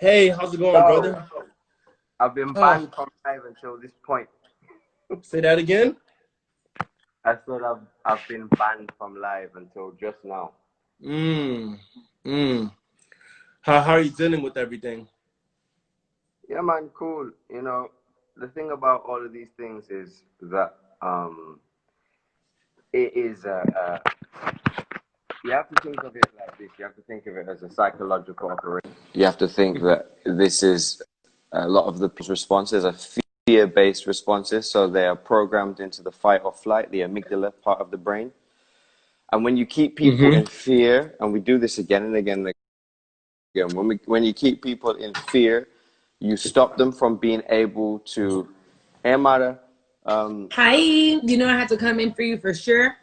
Hey, how's it going, So, brother? I've been Oh, banned from live until this point. say that again? I said I've been banned from live until just now. Mm, mm. How are you dealing with everything? Yeah, man, cool. The thing about all of these things is that it is you have to think of it like this. You have to think of it as a psychological operation. You have to think that this is a lot of the responses are fear-based responses, so they are programmed into the fight or flight, the amygdala part of the brain. And when you keep people Mm-hmm. in fear, and we do this again and again and again, when you keep people in fear, you stop them from being able to. Hey, Amara, Hi, you know I had to come in for you for sure.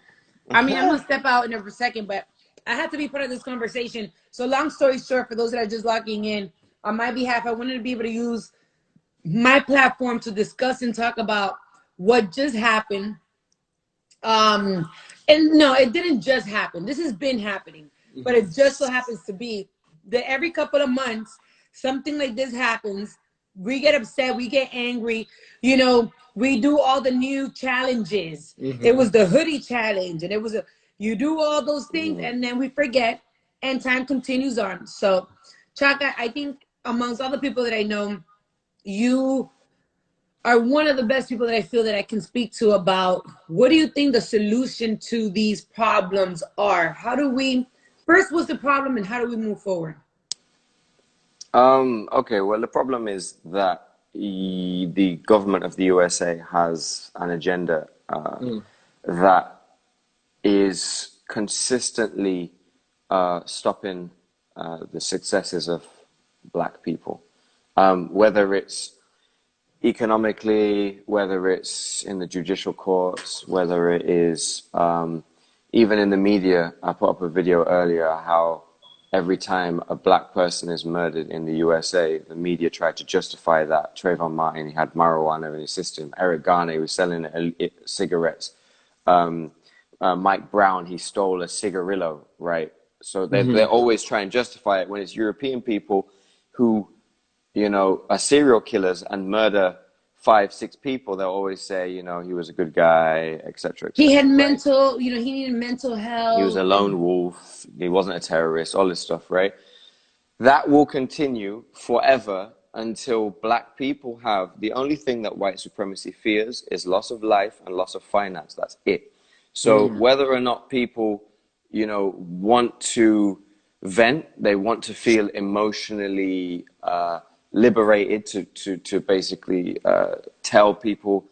I mean, I'm gonna step out in there for a second, but I had to be part of this conversation. So, long story short, for those that are just logging in, on my behalf, I wanted to be able to use my platform to discuss and talk about what just happened. Um, and no, it didn't just happen. This has been happening, but it just so happens to be that every couple of months, something like this happens. We get upset, we get angry. We do all the new challenges. It Mm-hmm. was the hoodie challenge, and it was you do all those things, and then we forget, and time continues on. So, Chaka, I think amongst all the people that I know, you are one of the best people that I feel that I can speak to about what do you think the solution to these problems are? How do we first, what's the problem and how do we move forward? okay, well, the problem is that the government of the USA has an agenda Mm. that is consistently stopping the successes of black people, whether it's economically, whether it's in the judicial courts, whether it is even in the media. I put up a video earlier how every time a black person is murdered in the USA, the media tried to justify that. Trayvon Martin, he had marijuana in his system. Eric Garner, he was selling cigarettes. Mike Brown, he stole a cigarillo, right? So they Mm-hmm. always try and justify it when it's European people who are serial killers and murder five, six people. They'll always say, he was a good guy, He etc., had right? mental, he needed mental He was a health and lone wolf. He wasn't a terrorist, all this stuff, right? That will continue forever until black people have the only thing that white supremacy fears is loss of life and loss of finance. That's it. So Mm. whether or not people, want to vent, they want to feel emotionally liberated to basically tell people,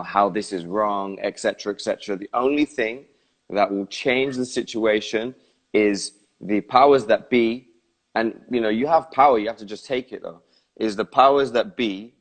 how this is wrong, etc., etc. The only thing that will change the situation is the powers that be, and you have power, you have to just take it though, is the powers that be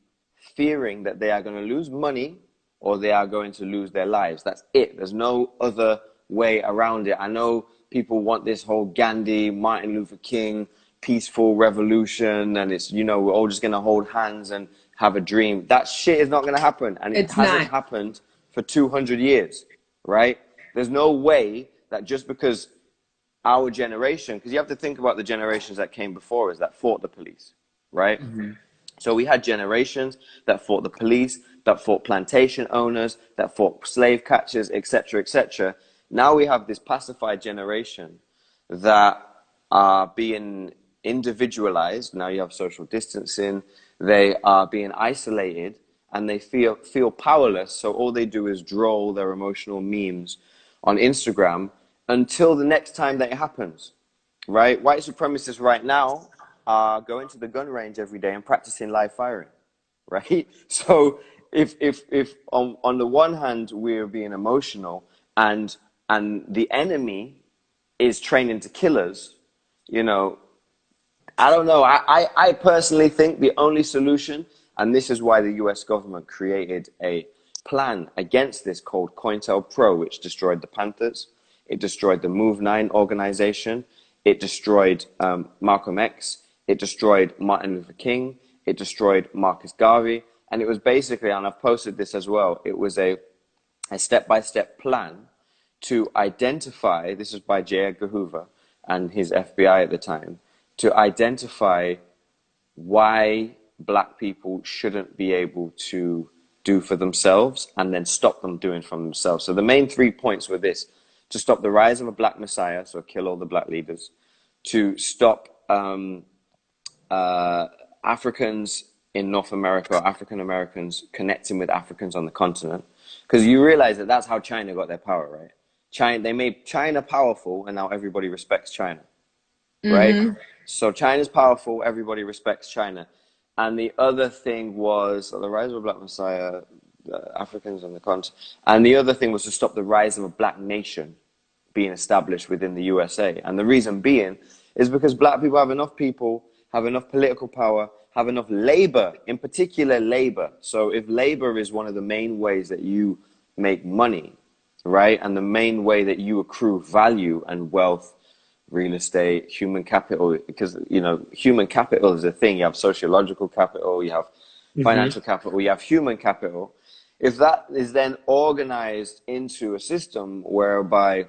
fearing that they are going to lose money or they are going to lose their lives. That's it. There's no other way around it. I know people want this whole Gandhi, Martin Luther King, peaceful revolution, and it's, we're all just going to hold hands and have a dream. That shit is not going to happen, and it it's hasn't not. happened for 200 years, right? There's no way that just because our generation, because you have to think about the generations that came before us that fought the police, right? Mm-hmm. So we had generations that fought the police, that fought plantation owners, that fought slave catchers, etc., etc. Now we have this pacified generation that are being individualized. Now you have social distancing. They are being isolated and they feel powerless. So all they do is draw their emotional memes on Instagram until the next time that it happens, right? White supremacists right now are going to the gun range every day and practicing live firing, right? So if on the one hand we're being emotional and the enemy is training to kill us, you know, I don't know. I personally think the only solution, and this is why the US government created a plan against this called COINTELPRO, which destroyed the Panthers. It destroyed the Move 9 organization. It destroyed Malcolm X. It destroyed Martin Luther King. It destroyed Marcus Garvey. And it was basically, and I've posted this as well, it was a step-by-step plan to identify, this is by J. Edgar Hoover and his FBI at the time, to identify why black people shouldn't be able to do for themselves and then stop them doing for themselves. So the main 3 points were this: to stop the rise of a black messiah, so kill all the black leaders; to stop Africans in North America, or African Americans, connecting with Africans on the continent. Because you realize that that's how China got their power, right? They made China powerful, and now everybody respects China, right? So China's powerful, everybody respects China. And the other thing was the rise of a black messiah, Africans on the continent. And the other thing was to stop the rise of a black nation being established within the USA. And the reason being is because black people have enough political power, have enough labor, in particular labor. So if labor is one of the main ways that you make money, right, and the main way that you accrue value and wealth, real estate, human capital, because, you know, human capital is a thing. You have sociological capital, you have financial capital, you have human capital. If that is then organized into a system whereby,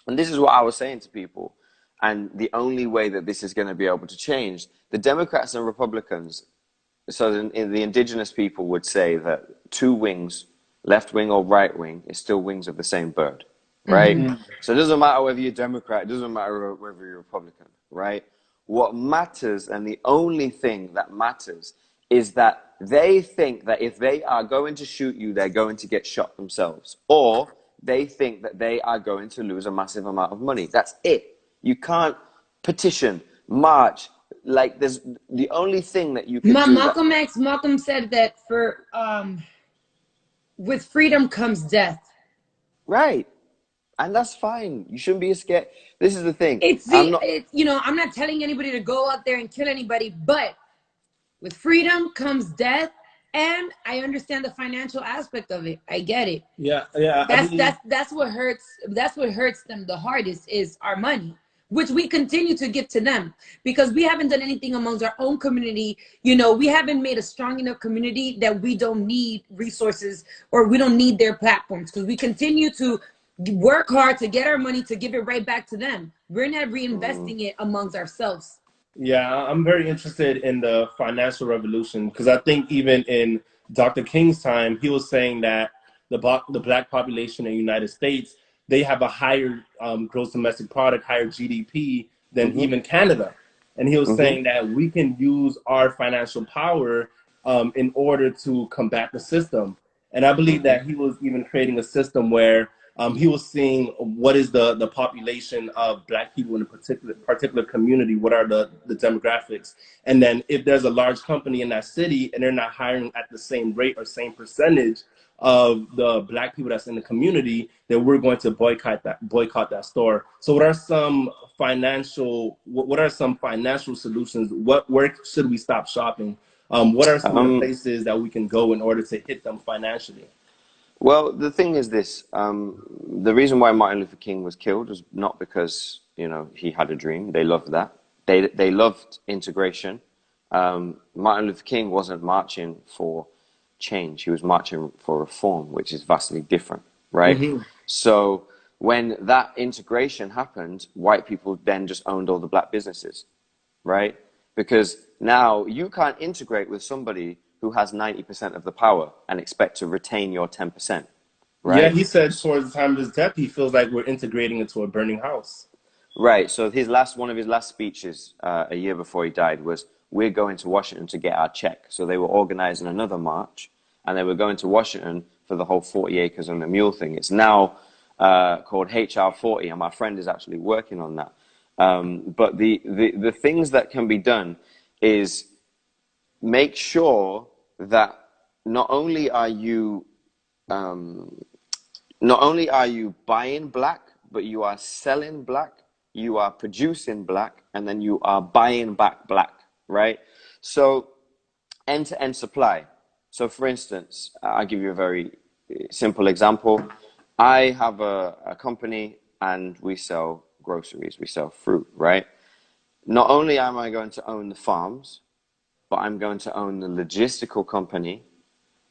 and this is what I was saying to people, and the only way that this is going to be able to change, the Democrats and Republicans, so the indigenous people would say that two wings, left wing or right wing, is still wings of the same bird, right? So it doesn't matter whether you're Democrat, it doesn't matter whether you're Republican, right? What matters, and the only thing that matters, is that they think that if they are going to shoot you, they're going to get shot themselves, or they think that they are going to lose a massive amount of money. That's it. You can't petition, march. Like, there's the only thing that you can do. Malcolm said that for with freedom comes death. Right. And that's fine. You shouldn't be scared. This is the thing. I'm not telling anybody to go out there and kill anybody, but with freedom comes death. And I understand the financial aspect of it. I get it. Yeah. That's what hurts. That's what hurts them the hardest, is our money, which we continue to give to them because we haven't done anything amongst our own community. You know, we haven't made a strong enough community that we don't need resources or we don't need their platforms, because we continue to work hard to get our money to give it right back to them. We're not reinvesting it amongst ourselves. Yeah, I'm very interested in the financial revolution, because I think even in Dr. King's time, he was saying that the black population in the United States, they have a higher gross domestic product, higher GDP than even Canada. And he was saying that we can use our financial power in order to combat the system. And I believe that he was even creating a system where he was seeing what is the population of black people in a particular community, what are the demographics. And then if there's a large company in that city and they're not hiring at the same rate or same percentage of the black people that's in the community, then we're going to boycott that store. So what are some financial solutions? Where should we stop shopping? What are some of the places that we can go in order to hit them financially? Well, the thing is this, the reason why Martin Luther King was killed was not because, you know, he had a dream. They loved that. They loved integration. Martin Luther King wasn't marching for change. He was marching for reform, which is vastly different, right? So when that integration happened, white people then just owned all the black businesses, right? Because now you can't integrate with somebody who has 90% of the power and expect to retain your 10%, right? Yeah, he said towards the time of his death, he feels like we're integrating into a burning house. Right, so one of his last speeches a year before he died was, we're going to Washington to get our check. So they were organizing another march, and they were going to Washington for the whole 40 acres and a mule thing. It's now called HR 40, and my friend is actually working on that. But the things that can be done is make sure that not only are you buying black, but you are selling black, you are producing black, and then you are buying back black, right? So end-to-end supply. So for instance, I'll give you a very simple example. I have a company and we sell groceries, we sell fruit, right? Not only am I going to own the farms, but I'm going to own the logistical company,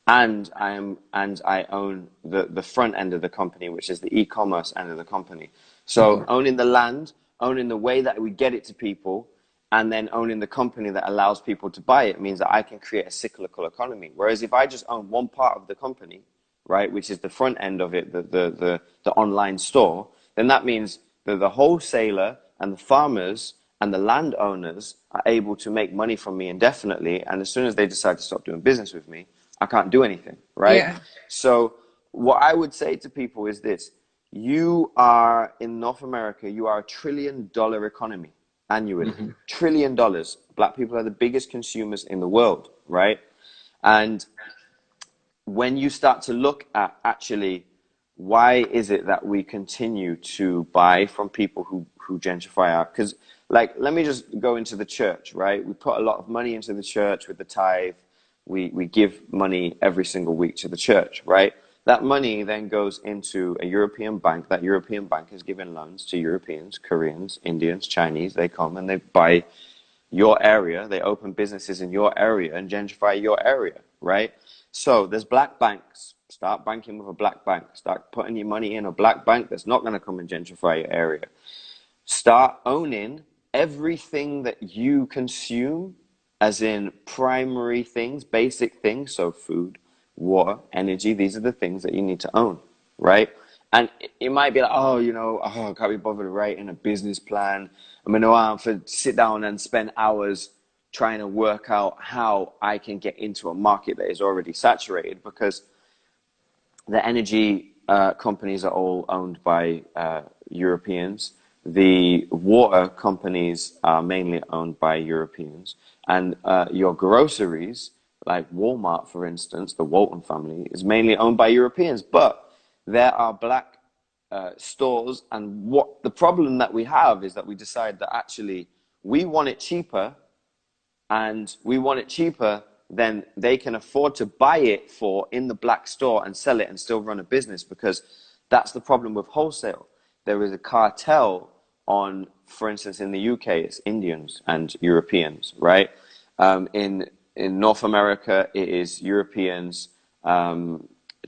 and I own the front end of the company, which is the e-commerce end of the company. So owning the land, owning the way that we get it to people, and then owning the company that allows people to buy it means that I can create a cyclical economy. Whereas if I just own one part of the company, right, which is the front end of it, the online store, then that means that the wholesaler and the farmers and the landowners are able to make money from me indefinitely. And as soon as they decide to stop doing business with me, I can't do anything, right? Yeah. So what I would say to people is this: you are in North America, you are $1 trillion economy annually. $1 trillion. Black people are the biggest consumers in the world, right? And when you start to look at actually why is it that we continue to buy from people who gentrify out, because like, let me just go into the church, right? We put a lot of money into the church with the tithe. We give money every single week to the church, right? That money then goes into a European bank. That European bank is giving loans to Europeans, Koreans, Indians, Chinese. They come and they buy your area. They open businesses in your area and gentrify your area, right? So there's black banks. Start banking with a black bank. Start putting your money in a black bank that's not going to come and gentrify your area. Start owning everything that you consume, as in primary things, basic things. So food, water, energy, these are the things that you need to own, right? And it might be like, oh, I can't be bothered writing a business plan. I'm going to have to sit down and spend hours trying to work out how I can get into a market that is already saturated, because the energy companies are all owned by Europeans. The water companies are mainly owned by Europeans. And your groceries, like Walmart, for instance, the Walton family, is mainly owned by Europeans. But there are black stores. And what the problem that we have is that we decide that actually we want it cheaper, and we want it cheaper than they can afford to buy it for in the black store and sell it and still run a business, because that's the problem with wholesale. There is a cartel on, for instance, in the UK, it's Indians and Europeans, right? In North America, it is Europeans,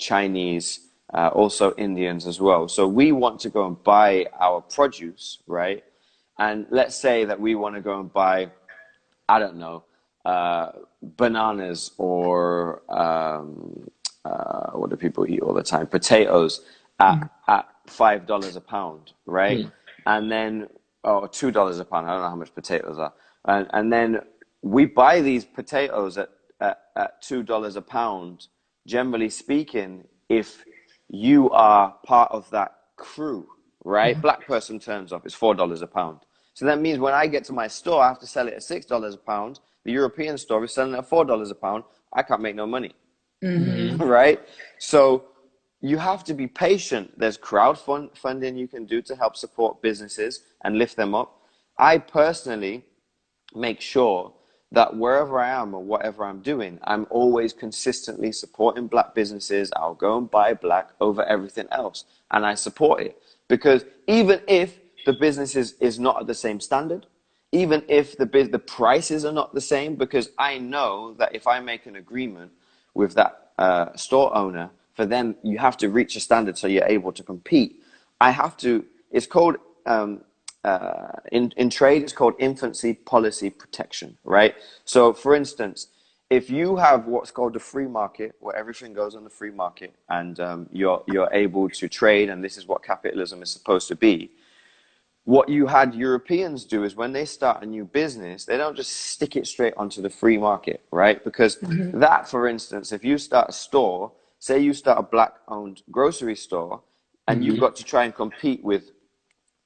Chinese, also Indians as well. So we want to go and buy our produce, right? And let's say that we want to go and buy, I don't know, bananas or what do people eat all the time? Potatoes at $5 a pound, right? And then, or $2 a pound. I don't know how much potatoes are. And then we buy these potatoes at $2 a pound. Generally speaking, if you are part of that crew, right? Black person turns up, it's $4 a pound. So that means when I get to my store, I have to sell it at $6 a pound. The European store is selling it at $4 a pound. I can't make no money, right? So you have to be patient. There's crowdfunding you can do to help support businesses and lift them up. I personally make sure that wherever I am or whatever I'm doing, I'm always consistently supporting black businesses. I'll go and buy black over everything else. And I support it, because even if the business is not at the same standard, even if the prices are not the same, because I know that if I make an agreement with that store owner, for them, you have to reach a standard so you're able to compete. I have to, it's called, in trade, it's called infancy policy protection, right? So for instance, if you have what's called the free market, where everything goes on the free market, and you're able to trade, and this is what capitalism is supposed to be, what you had Europeans do is when they start a new business, they don't just stick it straight onto the free market, right? Because that, for instance, if you start a store, say you start a black-owned grocery store, and you've got to try and compete with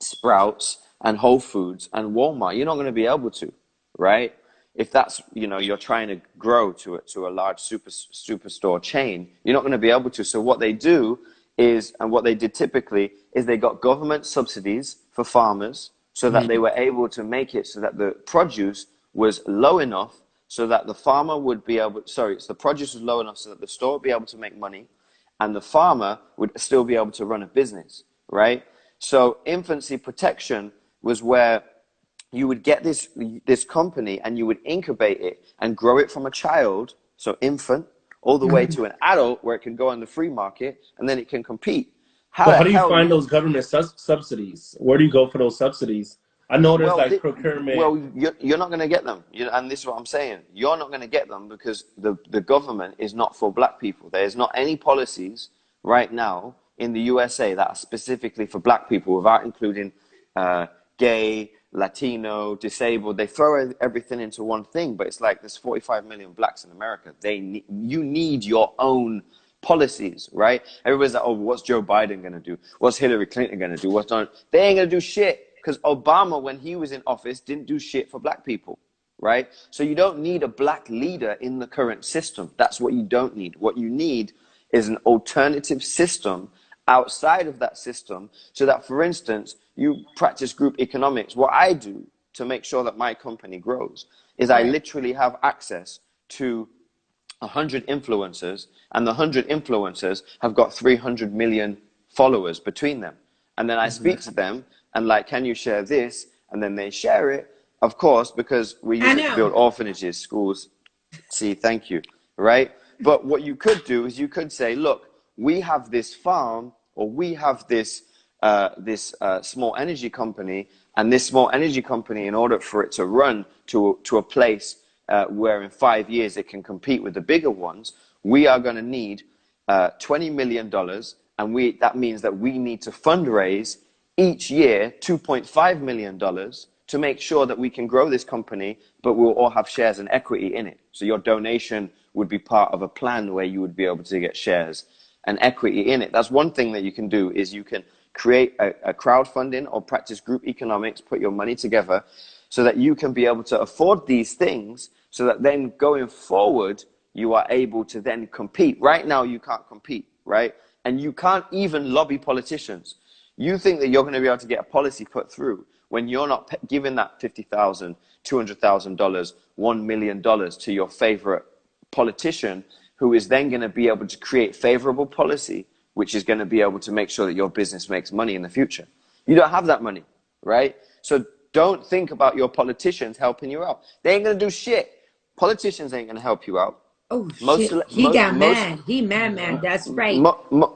Sprouts and Whole Foods and Walmart, you're not going to be able to, right? If that's, you're trying to grow to a large superstore chain, you're not going to be able to. So what they do is, and what they did typically, is they got government subsidies for farmers so that they were able to make it so that the produce was low enough so that the farmer would be able, so the produce was low enough so that the store would be able to make money and the farmer would still be able to run a business, right? So infancy protection was where you would get this company and you would incubate it and grow it from a child, so infant, all the way to an adult where it can go on the free market and then it can compete. How do you find those government subsidies? Where do you go for those subsidies? I know there's Well, like procurement. you're not going to get them. And this is what I'm saying. You're not going to get them because the government is not for black people. There's not any policies right now in the USA that are specifically for black people without including gay, Latino, disabled. They throw everything into one thing, but it's like there's 45 million blacks in America. You need your own policies, right? Everybody's like, oh, what's Joe Biden going to do? What's Hillary Clinton going to do? They ain't going to do shit. Because Obama, when he was in office, didn't do shit for black people, right? So you don't need a black leader in the current system. That's what you don't need. What you need is an alternative system outside of that system so that, for instance, you practice group economics. What I do to make sure that my company grows is I literally have access to 100 influencers, and the 100 influencers have got 300 million followers between them. And then I speak to them and like, can you share this? And then they share it, of course, because we use it to build orphanages, schools. See, thank you, right? But what you could do is you could say, look, we have this farm, or we have this small energy company, and this small energy company, in order for it to run to a place where in 5 years it can compete with the bigger ones, we are going to need $20 million, and that means that we need to fundraise each year $2.5 million to make sure that we can grow this company, but we'll all have shares and equity in it. So your donation would be part of a plan where you would be able to get shares and equity in it. That's one thing that you can do, is you can create a crowdfunding or practice group economics, put your money together so that you can be able to afford these things, so that then going forward, you are able to then compete. Right now, you can't compete, right? And you can't even lobby politicians. You think that you're going to be able to get a policy put through when you're not giving that $50,000, $200,000, $1 million to your favorite politician, who is then going to be able to create favorable policy, which is going to be able to make sure that your business makes money in the future. You don't have that money, right? So don't think about your politicians helping you out. They ain't going to do shit. Politicians ain't going to help you out. Oh, shit. He got mad. He mad. That's right.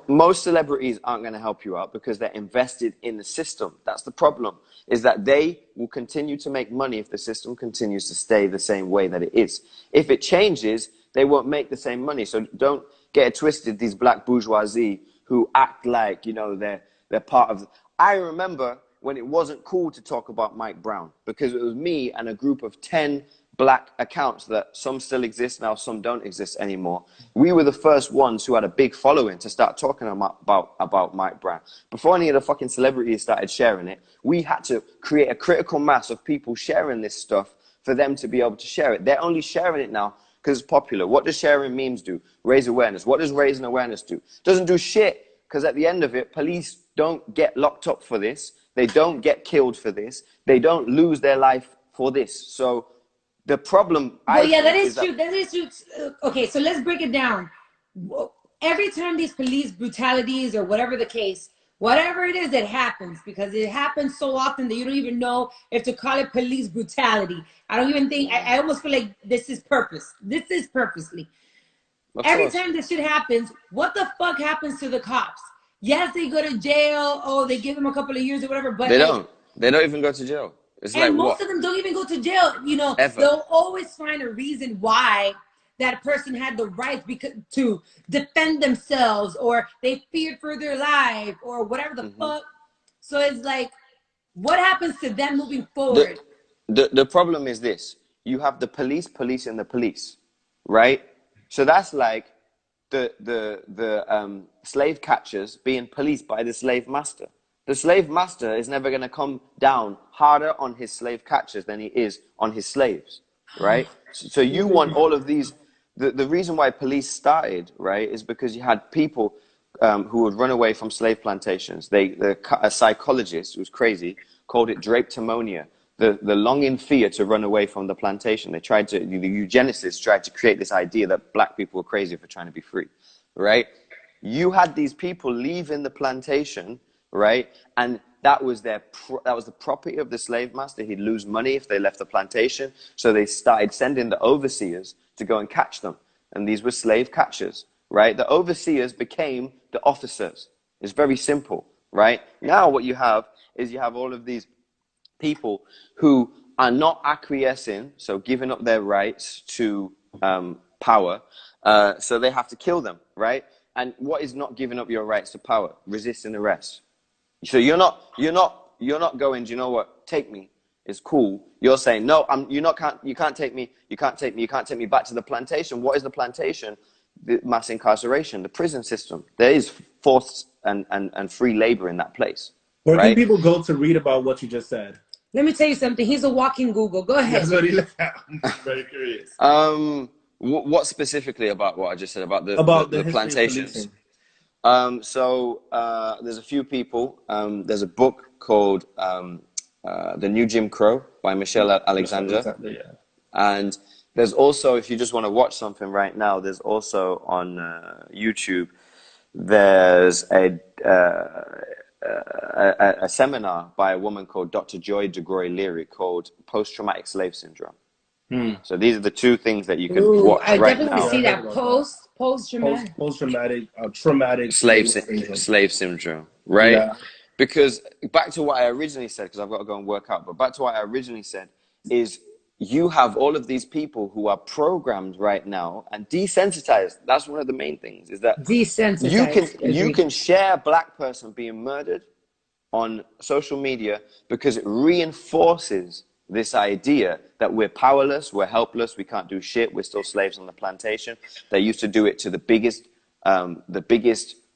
Most celebrities aren't going to help you out because they're invested in the system. That's the problem, is that they will continue to make money if the system continues to stay the same way that it is. If it changes, they won't make the same money. So don't get it twisted, these black bourgeoisie who act like, you know, they're part of... I remember when it wasn't cool to talk about Mike Brown, because it was me and a group of 10 black accounts that some still exist now, some don't exist anymore. We were the first ones who had a big following to start talking about Mike Brown. Before any of the fucking celebrities started sharing it, we had to create a critical mass of people sharing this stuff for them to be able to share it. They're only sharing it now because it's popular. What does sharing memes do? Raise awareness. What does raising awareness do? Doesn't do shit, because at the end of it, police don't get locked up for this. They don't get killed for this. They don't lose their life for this. So the problem, that is true. That is true. Okay, so let's break it down. Every time these police brutalities or whatever the case, whatever it is that happens, because it happens so often that you don't even know if to call it police brutality. I don't even think, I almost feel like this is purpose. This is purposely. Every time this shit happens, what the fuck happens to the cops? Yes, they go to jail. Oh, they give them a couple of years or whatever, but they don't. They don't even go to jail. It's and like, most of them don't even go to jail. You know, Ever. They'll always find a reason why that person had the right to defend themselves, or they feared for their life, or whatever the fuck. So it's like, what happens to them moving forward? The problem is this. You have the police policing the police, right? So that's like the slave catchers being policed by the slave master. The slave master is never going to come down harder on his slave catchers than he is on his slaves, right? So you want all of these... The reason why police started, right, is because you had people who would run away from slave plantations. A psychologist who was crazy called it drapetomania, the longing fear to run away from the plantation. The eugenicists tried to create this idea that black people were crazy for trying to be free, right? You had these people leaving the plantation, right? And that was the property of the slave master. He'd lose money if they left the plantation. So they started sending the overseers to go and catch them. And these were slave catchers, right? The overseers became the officers. It's very simple, right? Now what you have is you have all of these people who are not acquiescing, so giving up their rights to power, so they have to kill them, right? And what is not giving up your rights to power? Resisting arrest. So you're not going, do you know what? Take me. It's cool. You're saying, no, you can't take me. You can't take me. You can't take me back to the plantation. What is the plantation? The mass incarceration, the prison system. There is forced and free labor in that place. Where right? can people go to read about what you just said? Let me tell you something. He's a walking Google. Go ahead. That's what he looked at. I'm very curious. What specifically about what I just said about the plantations? So there's a few people. There's a book called The New Jim Crow by Michelle Alexander. Yeah. And there's also, if you just want to watch something right now, there's also on YouTube, there's a seminar by a woman called Dr. Joy DeGroy-Leary called Post-Traumatic Slave Syndrome. So these are the two things that you can watch right now. I definitely see that. Traumatic slave syndrome, right? Yeah. Because back to what I originally said, because I've got to go and work out, but back to what I originally said is you have all of these people who are programmed right now and desensitized. That's one of the main things, is that you can share a black person being murdered on social media because it reinforces this idea that we're powerless, we're helpless, we can't do shit, we're still slaves on the plantation. They used to do it to the biggest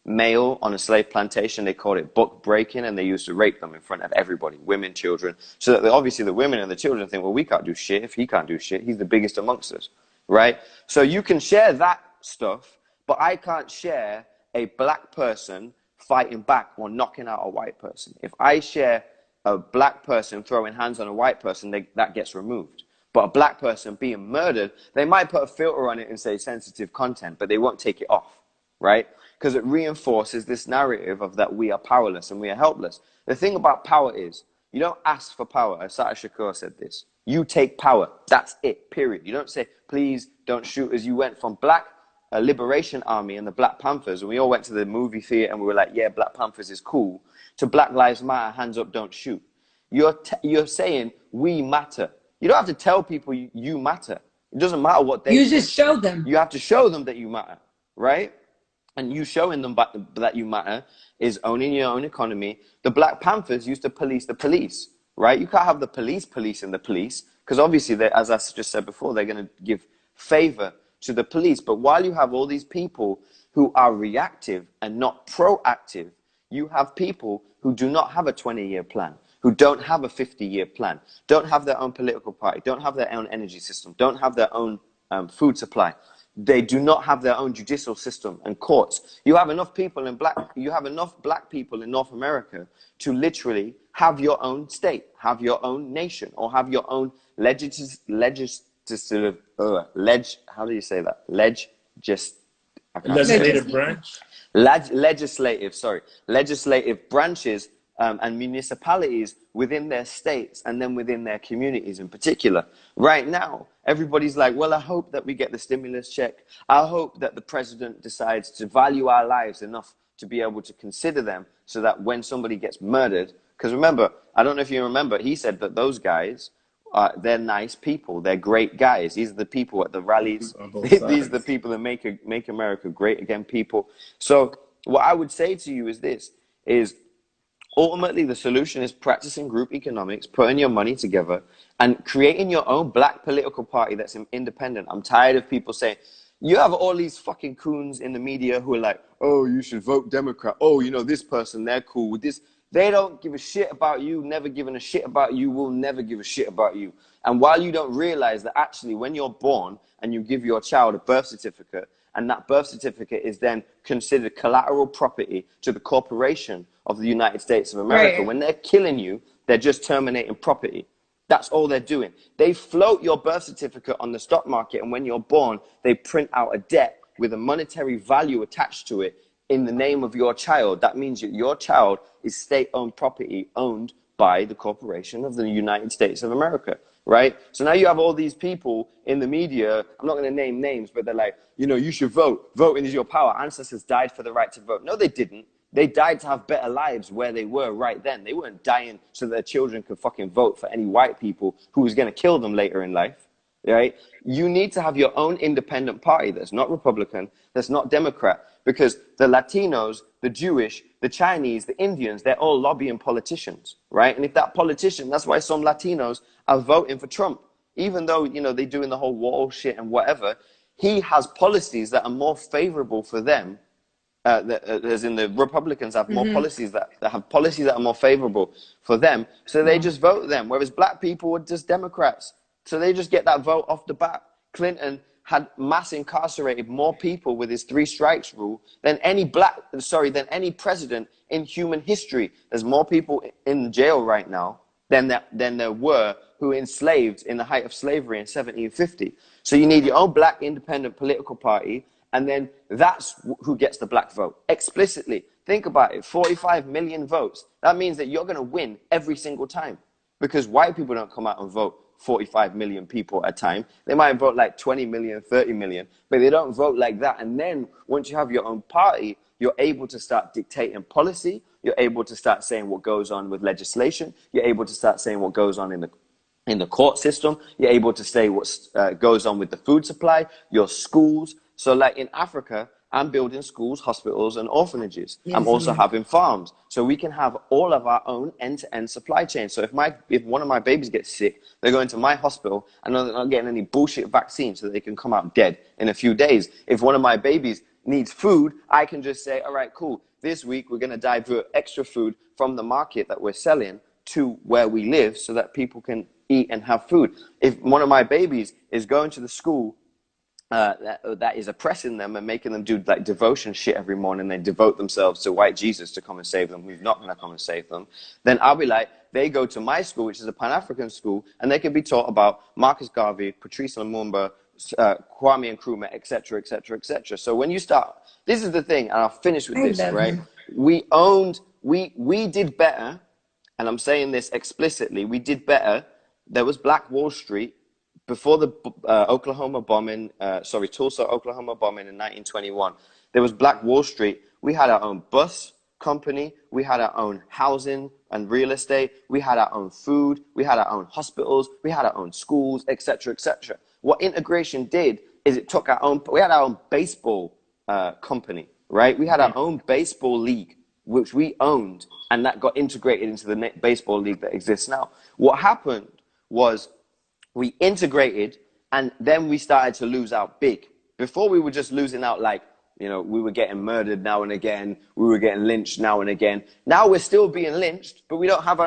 male on a slave plantation. They called it book breaking, and they used to rape them in front of everybody, women, children, so that obviously the women and the children think, well, we can't do shit if he can't do shit. He's the biggest amongst us, right? So you can share that stuff, but I can't share a black person fighting back or knocking out a white person. If I share a black person throwing hands on a white person, that gets removed. But a black person being murdered, they might put a filter on it and say sensitive content, but they won't take it off, right? Because it reinforces this narrative of that we are powerless and we are helpless. The thing about power is, you don't ask for power. Asata Shakur said this. You take power. That's it, period. You don't say, please don't shoot us. You went from Black Liberation Army and the Black Panthers, and we all went to the movie theater and we were like, yeah, Black Panthers is cool, to Black Lives Matter, hands up, don't shoot. You're saying we matter. You don't have to tell people you matter. It doesn't matter what they You just show them. You have to show them that you matter, right? And you showing them that you matter is owning your own economy. The Black Panthers used to police the police, right? You can't have the police policing the police, because obviously, as I just said before, they're going to give favor to the police. But while you have all these people who are reactive and not proactive, you have people who do not have a 20-year plan, who don't have a 50-year plan, don't have their own political party, don't have their own energy system, don't have their own food supply. They do not have their own judicial system and courts. You have enough people enough black people in North America to literally have your own state, have your own nation, or have your own legislative branch. Legislative branches and municipalities within their states and then within their communities in particular. Right now, everybody's like, well, I hope that we get the stimulus check. I hope that the president decides to value our lives enough to be able to consider them so that when somebody gets murdered, because remember, I don't know if you remember, he said that those guys, they're nice people. They're great guys. These are the people at the rallies. These are the people that make America great again people. So what I would say to you is this, is ultimately the solution is practicing group economics, putting your money together and creating your own black political party that's independent. I'm tired of people saying, you have all these fucking coons in the media who are like, oh, you should vote Democrat. Oh, you know, this person, they're cool with this. They don't give a shit about you, never given a shit about you, will never give a shit about you. And while you don't realize that actually when you're born and you give your child a birth certificate, and that birth certificate is then considered collateral property to the corporation of the United States of America. Right. When they're killing you, they're just terminating property. That's all they're doing. They float your birth certificate on the stock market, and when you're born, they print out a debt with a monetary value attached to it in the name of your child. That means that your child is state-owned property owned by the corporation of the United States of America, right? So now you have all these people in the media, I'm not going to name names, but they're like, you know, you should vote. Voting is your power. Ancestors died for the right to vote. No, they didn't. They died to have better lives where they were right then. They weren't dying so that their children could fucking vote for any white people who was going to kill them later in life, right? You need to have your own independent party that's not Republican, that's not Democrat, because the Latinos, the Jewish, the Chinese, the Indians, they're all lobbying politicians, right? And if that politician, that's why some Latinos are voting for Trump, even though, you know, they're doing the whole wall shit and whatever. He has policies that are more favorable for them. As in the Republicans have more policies that have policies that are more favorable for them. So they just vote them, whereas black people are just Democrats. So they just get that vote off the bat. Clinton had mass incarcerated more people with his 3 strikes rule than any president in human history. There's more people in jail right now than there were who enslaved in the height of slavery in 1750. So you need your own black independent political party, and then that's who gets the black vote. Explicitly, think about it, 45 million votes. That means that you're going to win every single time, because white people don't come out and vote 45 million people at a time. They might vote like 20 million, 30 million, but they don't vote like that. And then once you have your own party, you're able to start dictating policy. You're able to start saying what goes on with legislation. You're able to start saying what goes on in the court system. You're able to say what goes on with the food supply, your schools. So like in Africa, I'm building schools, hospitals, and orphanages. Yes, I'm also having farms. So we can have all of our own end-to-end supply chain. So if one of my babies gets sick, they're going to my hospital and they're not getting any bullshit vaccine so they can come out dead in a few days. If one of my babies needs food, I can just say, all right, cool. This week, we're going to divert extra food from the market that we're selling to where we live so that people can eat and have food. If one of my babies is going to the school that is oppressing them and making them do like devotion shit every morning, they devote themselves to white Jesus to come and save them, who's not going to come and save them, then I'll be like, they go to my school, which is a Pan-African school, and they can be taught about Marcus Garvey, Patrice Lumumba, Kwame Nkrumah, etc., etc., etc. So when you start, this is the thing, and I'll finish with this, right? We did better, and I'm saying this explicitly, we did better. There was Black Wall Street before the Tulsa, Oklahoma bombing in 1921. There was Black Wall Street. We had our own bus company. We had our own housing and real estate. We had our own food. We had our own hospitals. We had our own schools, etc., etc. What integration did is it took we had our own baseball company, right? We had our own baseball league, which we owned, and that got integrated into the baseball league that exists now. What happened was we integrated, and then we started to lose out big. Before, we were just losing out like, you know, we were getting murdered now and again. We were getting lynched now and again. Now we're still being lynched, but we don't have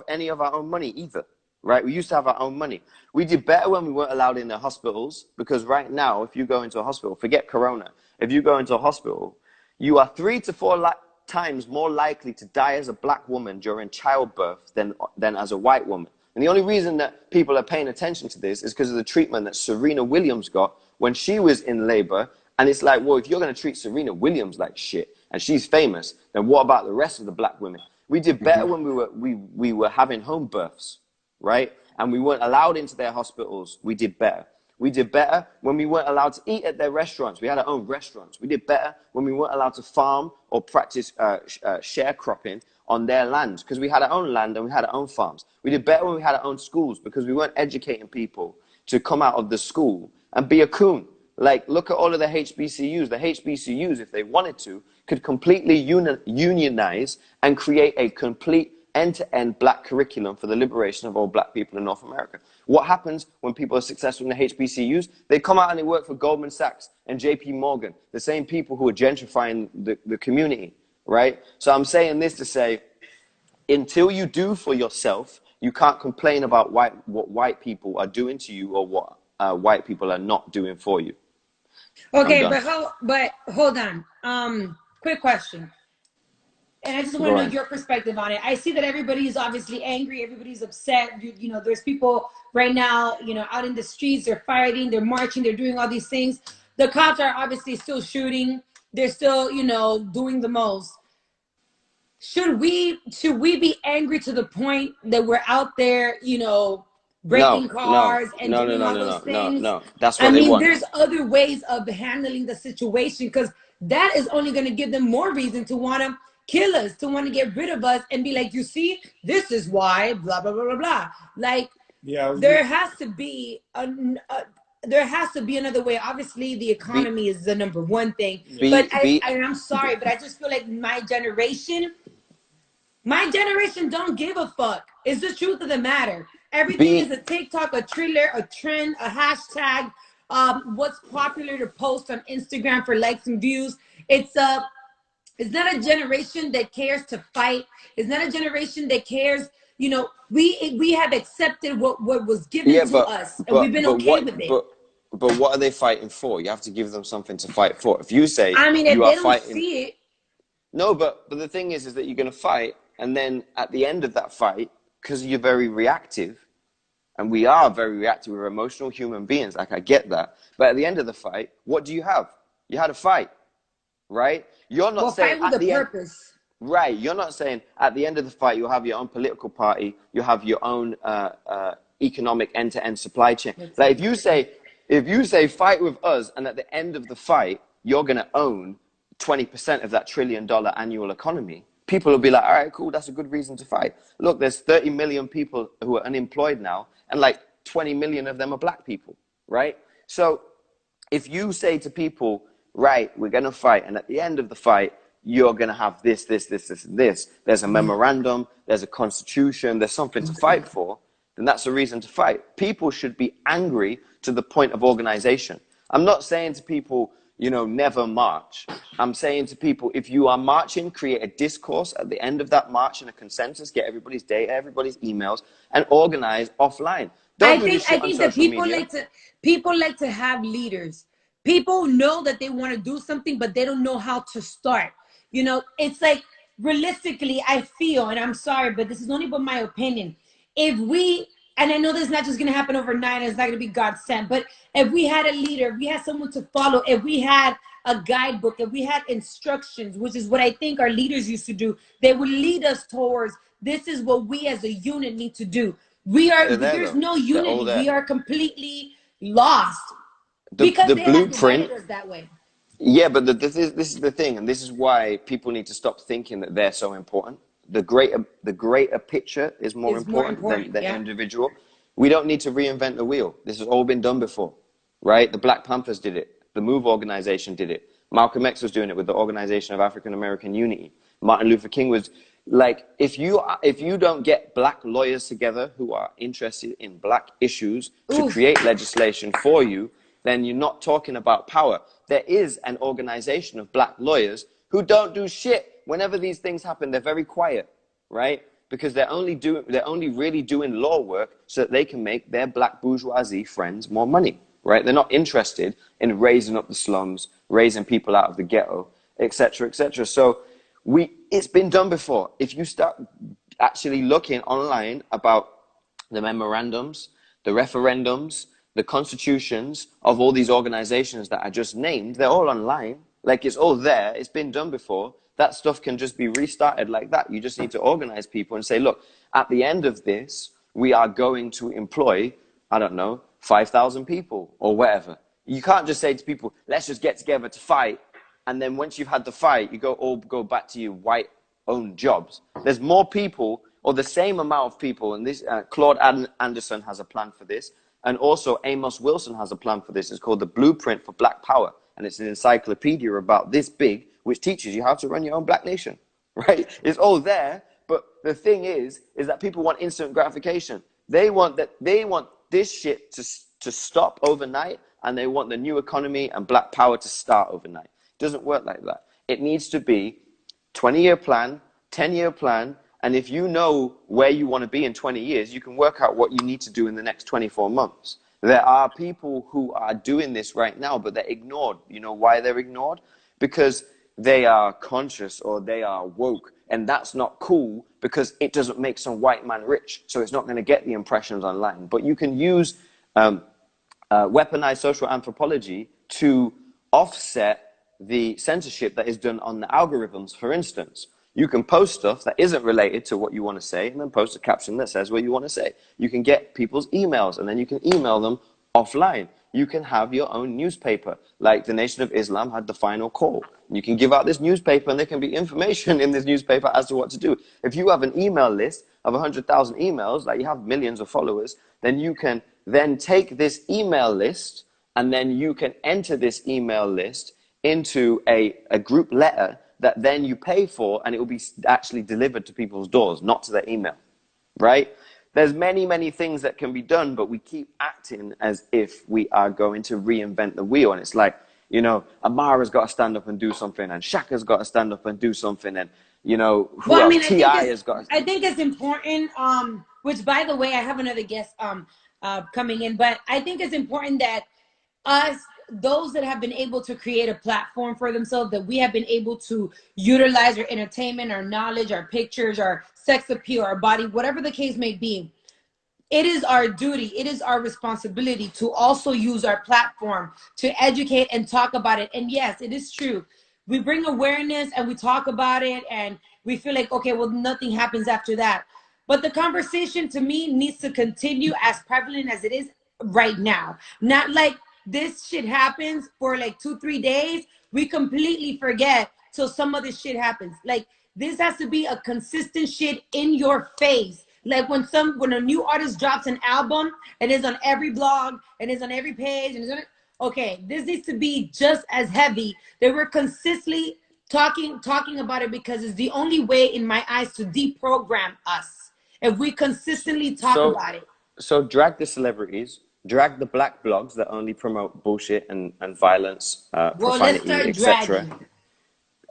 any of our own money either, right? We used to have our own money. We did better when we weren't allowed in the hospitals, because right now, if you go into a hospital, forget Corona, if you go into a hospital, you are 3 to 4 times more likely to die as a black woman during childbirth than as a white woman. And the only reason that people are paying attention to this is because of the treatment that Serena Williams got when she was in labor. And it's like, well, if you're going to treat Serena Williams like shit and she's famous, then what about the rest of the black women? We did better when we were having home births, right? And we weren't allowed into their hospitals. We did better. We did better when we weren't allowed to eat at their restaurants. We had our own restaurants. We did better when we weren't allowed to farm or practice sharecropping on their land, because we had our own land and we had our own farms. We did better when we had our own schools, because we weren't educating people to come out of the school and be a coon. Like, look at all of the HBCUs. The HBCUs, if they wanted to, could completely unionize and create a complete end-to-end black curriculum for the liberation of all black people in North America. What happens when people are successful in the HBCUs? They come out and they work for Goldman Sachs and JP Morgan, the same people who are gentrifying the community, right? So I'm saying this to say, until you do for yourself, you can't complain about what white people are doing to you or what white people are not doing for you. Okay, but hold on. Quick question. And I just want to know your perspective on it. I see that everybody's obviously angry. Everybody's upset. You know, there's people right now, you know, out in the streets. They're fighting. They're marching. They're doing all these things. The cops are obviously still shooting. They're still, you know, doing the most. Should we be angry to the point that we're out there, you know, breaking cars and doing all those things? No. That's what they want. There's other ways of handling the situation, because that is only going to give them more reason to want to kill us, to want to get rid of us and be like, you see, this is why, blah, blah, blah, blah, blah. Like, there has to be there has to be another way. Obviously, the economy is the number one thing. But I'm sorry, but I just feel like my generation don't give a fuck. It's the truth of the matter. Everything is a TikTok, a trailer, a trend, a hashtag. What's popular to post on Instagram for likes and views. It's not a generation that cares to fight. It's not a generation that cares. You know, we have accepted what was given to us, and we've been okay with it. But what are they fighting for? You have to give them something to fight for. If you say, I mean, if they don't see it. No, but the thing is that you're going to fight, and then at the end of that fight, because you're very reactive, and we are very reactive, we're emotional human beings, like I get that. But at the end of the fight, what do you have? You had a fight, right? You're not saying fight with a purpose. Right, you're not saying at the end of the fight, you'll have your own political party, you'll have your own economic end-to-end supply chain. Like if you say fight with us, and at the end of the fight, you're going to own 20% of that $1 trillion annual economy, people will be like, all right, cool, that's a good reason to fight. Look, there's 30 million people who are unemployed now, and like 20 million of them are black people, right? So if you say to people, right, we're going to fight, and at the end of the fight, you're going to have this, this, this, this, and this. There's a memorandum, there's a constitution, there's something to fight for, then that's a reason to fight. People should be angry to the point of organization. I'm not saying to people, you know, never march. I'm saying to people, if you are marching, create a discourse at the end of that march and a consensus, get everybody's data, everybody's emails, and organize offline. I think that people like to have leaders. People know that they want to do something, but they don't know how to start. You know, it's like, realistically, I feel, and I'm sorry, but this is only but my opinion. If we, and I know this is not just going to happen overnight, and it's not going to be God sent, but if we had a leader, if we had someone to follow, if we had a guidebook, if we had instructions, which is what I think our leaders used to do, they would lead us towards, this is what we as a unit need to do. There's no unity. We are completely lost because the they blueprint have divided us that way. Yeah, but this is the thing, and this is why people need to stop thinking that they're so important. The greater picture is more important than the individual. We don't need to reinvent the wheel. This has all been done before, right? The Black Panthers did it. The MOVE organization did it. Malcolm X was doing it with the Organization of African American Unity. Martin Luther King was like, if you don't get black lawyers together who are interested in black issues to create legislation for you, then you're not talking about power. There is an organization of black lawyers who don't do shit. Whenever these things happen, they're very quiet, right? Because they're only really doing law work so that they can make their black bourgeoisie friends more money, right? They're not interested in raising up the slums, raising people out of the ghetto, etc., etc. So it's been done before. If you start actually looking online about the memorandums, the referendums, the constitutions of all these organizations that I just named, they're all online. Like, it's all there. It's been done before. That stuff can just be restarted like that. You just need to organize people and say, look, at the end of this, we are going to employ, I don't know, 5,000 people or whatever. You can't just say to people, let's just get together to fight. And then once you've had the fight, you go back to your white-owned jobs. There's more people, or the same amount of people, and this Claude Anderson has a plan for this. And also Amos Wilson has a plan for this. It's called the Blueprint for Black Power. And it's an encyclopedia about this big, which teaches you how to run your own black nation, right? It's all there. But the thing is that people want instant gratification. They want this shit to stop overnight, and they want the new economy and black power to start overnight. It doesn't work like that. It needs to be 20-year plan, 10-year plan. And if you know where you want to be in 20 years, you can work out what you need to do in the next 24 months. There are people who are doing this right now, but they're ignored. You know why they're ignored? Because they are conscious or they are woke. And that's not cool because it doesn't make some white man rich. So it's not going to get the impressions online. But you can use weaponized social anthropology to offset the censorship that is done on the algorithms, for instance. You can post stuff that isn't related to what you want to say and then post a caption that says what you want to say. You can get people's emails and then you can email them offline. you can have your own newspaper. Like the Nation of Islam had the Final Call. You can give out this newspaper and there can be information in this newspaper as to what to do. If you have an email list of 100,000 emails, like you have millions of followers, then you can then take this email list and then you can enter this email list into a group letter that then you pay for, and it will be actually delivered to people's doors, not to their email, right? There's many, many things that can be done, but we keep acting as if we are going to reinvent the wheel. And it's like, you know, Amara's got to stand up and do something, and Shaka's got to stand up and do something, and, you know, who else? T.I. has got to... I think it's important, which, by the way, I have another guest coming in, but I think it's important that us, those that have been able to create a platform for themselves, that we have been able to utilize our entertainment, our knowledge, our pictures, our sex appeal, our body, whatever the case may be, it is our duty, it is our responsibility to also use our platform to educate and talk about it. And yes, it is true. We bring awareness and we talk about it and we feel like, okay, well, nothing happens after that. But the conversation, to me, needs to continue as prevalent as it is right now. Not like this shit happens for like 2-3 days, we completely forget till some other shit happens. Like, this has to be a consistent shit in your face. Like when a new artist drops an album and is on every blog and is on every page and okay, this needs to be just as heavy. They were consistently talking about it, because it's the only way, in my eyes, to deprogram us. If we consistently talk about it. So drag the celebrities, drag the black blogs that only promote bullshit and violence, profanity, etc.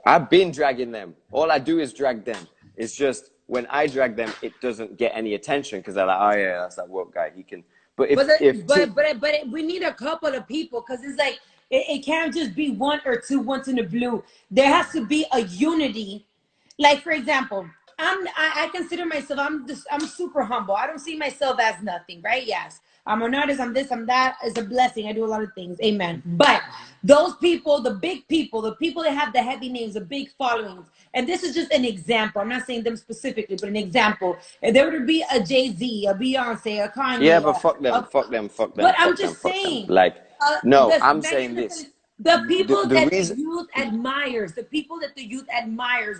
I've been dragging them. All I do is drag them. It's just when I drag them, it doesn't get any attention because they're like, oh yeah, that's that woke guy. He can. But we need a couple of people, because it's like it can't just be one or two once in the blue. There has to be a unity. Like, for example, I consider myself, I'm super humble. I don't see myself as nothing, right? Yes. I'm an artist, I'm this, I'm that. It's a blessing. I do a lot of things. Amen. But those people, the big people, the people that have the heavy names, the big followings, and this is just an example. I'm not saying them specifically, but an example. If there were to be a Jay-Z, a Beyonce, a Kanye. Yeah, but fuck them. But I'm just saying. Like, no, I'm saying this. The people that the youth admires,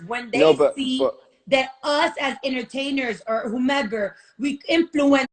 when they see that us as entertainers or whomever, we influence